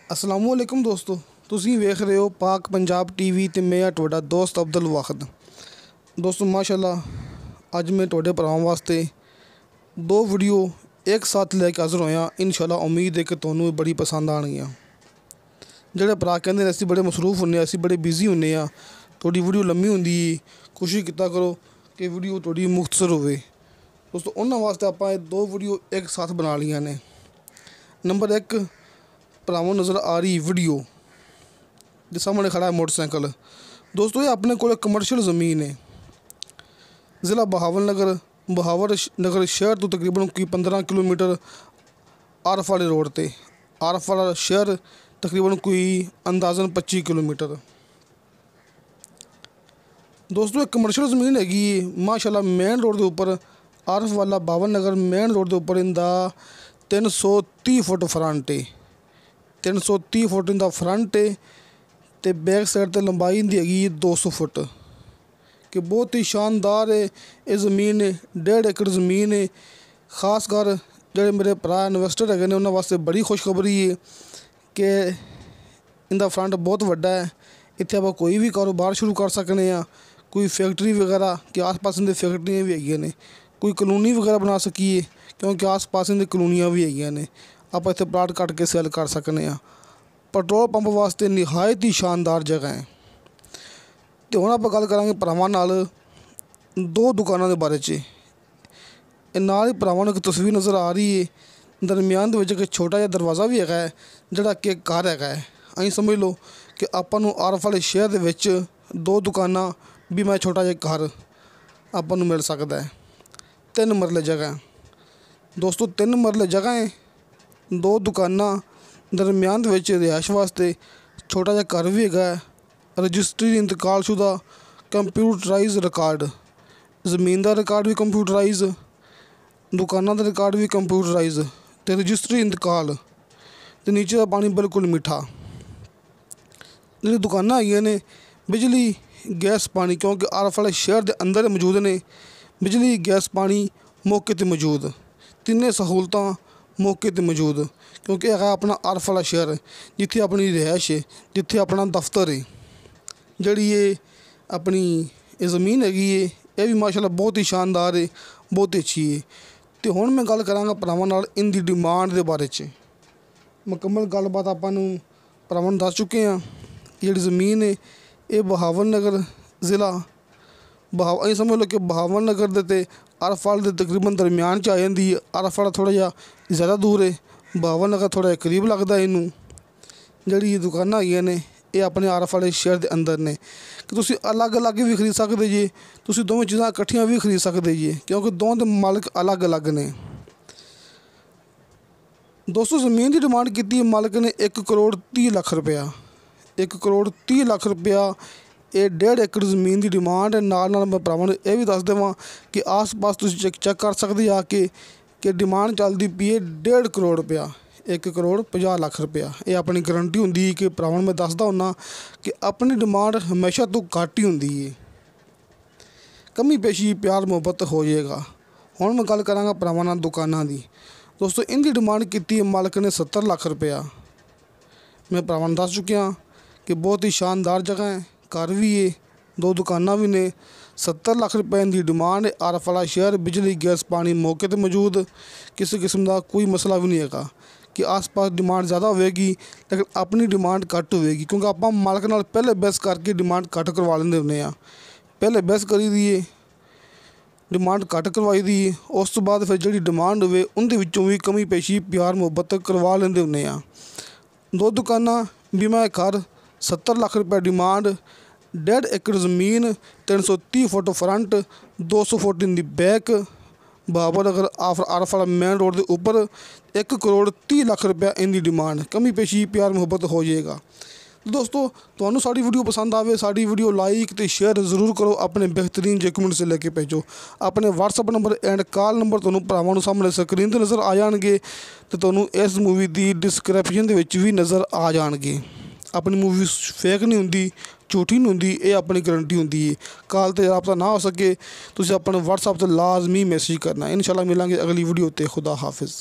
असलामुअलैकुम दोस्तों, ਤੁਸੀਂ ਵੇਖ ਰਹੇ ਹੋ पाक पंजाब टीवी ਤੇ मैं ਤੁਹਾਡਾ ਦੋਸਤ ਅਬਦੁਲ ਵਾਖਦ। दोस्तों माशाल्लाह ਅੱਜ मैं ਤੁਹਾਡੇ ਭਰਾਵਾਂ ਵਾਸਤੇ दो वीडियो एक साथ लेके हाज़र होया। इंशाल्लाह उम्मीद है कि ਤੁਹਾਨੂੰ बड़ी पसंद आएगी। ਜਿਹੜੇ ਭਰਾ ਕਹਿੰਦੇ ਨੇ ਅਸੀਂ बड़े मसरूफ ਹੁੰਦੇ, ਅਸੀਂ बड़े बिजी ਹੁੰਦੇ ਆ, ਤੁਹਾਡੀ ਵੀਡੀਓ ਲੰਮੀ ਹੁੰਦੀ, ਕੋਸ਼ਿਸ਼ ਕੀਤਾ ਕਰੋ कि ਵੀਡੀਓ ਤੁਹਾਡੀ ਮੁਖਤਸਰ ਹੋਵੇ। दोस्तों ਉਹਨਾਂ ਵਾਸਤੇ ਆਪਾਂ ਇਹ दो वीडियो एक साथ ਬਣਾ ਲਈਆਂ ਨੇ। नंबर एक भरावों नज़र आ रही वीडियो जिस सामने खड़ा है मोटरसाइकिल। दोस्तों ये अपने को कमर्शियल ज़मीन है, ज़िला बहावर नगर शहर तो तकरीबन कोई 15 किलोमीटर आरफ वाले रोड ते। आरफ वाला शहर तकरीबन कोई अंदाज़न 25 किलोमीटर। दोस्तों एक कमर्शियल ज़मीन हैगी माशाल्लाह मेन रोड के उपर, आरफ वाला बावन नगर मेन रोड के उपर इंदा 330 फुट फ्रंट है। 330 फुट इंदा फ्रंट है तो बैक साइड ते लंबाई इंदी हैगी 200 फुट कि बहुत ही शानदार है। ये ज़मीन 1.5 एकड़ ज़मीन है। खासकर जो मेरे भरा इन्वेस्टर है उन्होंने वास्ते बड़ी खुशखबरी है कि इंदा फ्रंट बहुत वड्डा है। इत्थे आप कोई भी कारोबार शुरू कर सकते हैं, कोई फैक्ट्री वगैरह के आस पास इंदे फैक्ट्रियाँ भी हैगियां ने, कोई कॉलोनी वगैरह बना सकीए क्योंकि आस पास इंदे कॉलोनियाँ भी हैगियां ने। आप इत्थे प्लाट कट के सैल कर सकते हैं। पेट्रोल पंप वास्ते निहायत ही शानदार जगह है। तो हुण आपां गल करांगे भरावां नाल दो दुकानां दे बारे च। नाल ही भरावां नूं एक तस्वीर नज़र आ रही है, दरमियान दे विच एक छोटा जिहा दरवाज़ा भी हैगा जिहड़ा कि घर हैगा। असीं समझ लो कि आपां नूं आरफ वाले शहर दे विच दो दुकानां भी मैं छोटा जिहा घर आपां नूं मिल सकदा है। 3 मरले जगह दोस्तों, 3 मरले जगह है, दो दुकानां, दरमियान दे विच रिहाइश वास्ते छोटा जिहा घर भी हैगा। रजिस्ट्री इंतकालशुदा कंप्यूटराइज रिकॉर्ड, ज़मीन का रिकॉर्ड भी कंप्यूटराइज, दुकानों का रिकॉर्ड भी कंप्यूटराइज तो रजिस्ट्री इंतकाल तो नीचे का पानी बिल्कुल मीठा। जी दुकाना आई ने बिजली गैस पानी, क्योंकि आरफ वाले शहर के अंदर मौजूद ने, बिजली गैस पानी मौके पर मौजूद, तीनों सहूलतां मौके पर मौजूद। क्योंकि है अपना आरफ वाला शहर जिथे अपनी रिहाइश है, जिथे अपना दफ्तर है। जी ये अपनी ये ज़मीन हैगी है ये भी माशाल्लाह बहुत ही शानदार है, बहुत ही अच्छी है। तो हुण मैं गल करांगा भरावां नाल इनकी डिमांड के बारे च। मुकम्मल गलबात आपां नूं भरावां नूं दस चुके हैं। जी ज़मीन है ये बहावर नगर ज़िला असीं समझ लो कि बहावर नगर दे आरफ वाले दे तकरीबन दरमियान च आ जांदी है। आरफ वाला थोड़ा जिहा ज़्यादा दूर है, बहावर नगर थोड़ा करीब लगता है इनू। जी दुकानां आईयां ने ये अपने आरफ वाले शहर के अंदर ने कि तुसीं अलग अलग भी खरीद सकते जी, तुसीं दोवें चीज़ां इकट्ठियां भी खरीद सकते जी, क्योंकि दोवां दे मालिक अलग अलग ने। दोस्तों ज़मीन की डिमांड की मालिक ने 1 करोड़ 30 लाख रुपया, 1 करोड़ 30 लाख रुपया ये 1.5 एकड़ ज़मीन की डिमांड है। नाल नाल मैं भरावां नूं ये भी दस देवां कि आस पास तुसीं चेक कर सकते आके कि डिमांड चलती पई है 1.5 करोड़ रुपया, 1 करोड़ 50 लाख रुपया। ये अपनी गारंटी होंदी कि भरावां मैं दसदा हुन्ना कि अपनी डिमांड हमेशा तो घट ही होंदी है, कमी पेशी प्यार मुहब्बत हो जाएगा। हुण मैं गल करांगा भरावां नाल दुकानां दी। दोस्तों इनकी डिमांड की मालिक ने 70 लाख रुपया। मैं भरावां नूं दस चुकिया कि बहुत ही शानदार जगह है, घर भी है, दो दुकानां भी ने। 70 लाख रुपए की डिमांड है। आरफ वाला शहर, बिजली गैस पानी मौके पर मौजूद, किसी किस्म का कोई मसला भी नहीं है कि आस पास डिमांड ज़्यादा होगी लेकिन अपनी डिमांड घट होगी, क्योंकि आप मालिक नाल पहले बहस करके डिमांड घट करवा लेंदे हुंदे आ। पहले बहस करी दी है, डिमांड घट करवाई दी है, उस तो बाद फिर जी डिमांड होवे उनदे विचों भी कमी पेशी प्यार मुहब्बत करवा लेंदे हुंदे आ। दो दुकानां, बीमा घर, 70 लाख रुपये डिमांड, 1.5 एकड़ ज़मीन, 330 foot front, 200 foot in the back, Bahawar Nagar आरफ वाला मेन रोड के उपर, 1 करोड़ 30 लाख रुपया इनकी डिमांड, कमी पेशी प्यार मुहब्बत हो जाएगा। दोस्तों तुहानूं साडी वीडियो पसंद आवे, साडी वीडियो लाइक तो शेयर जरूर करो, अपने बेहतरीन डॉक्यूमेंट से लेके भेजो। अपने WhatsApp number and call number तुहानूं भरावां नूं सामने स्क्रीन ते नज़र आ जाणगे ते तुहानूं इस मूवी की डिस्क्रिप्शन दे विच भी नज़र आ जाणगे। अपनी मूवी फेक नहीं होंदी, झूठी नहीं होंदी, ये अपनी गारंटी होंदी है। कॉल ते रब्ता ना हो सके तुसीं अपने व्हाट्सअप ते लाजमी मैसेज करना। इंशाल्लाह मिलांगे अगली वीडियो ते। खुदा हाफिज़।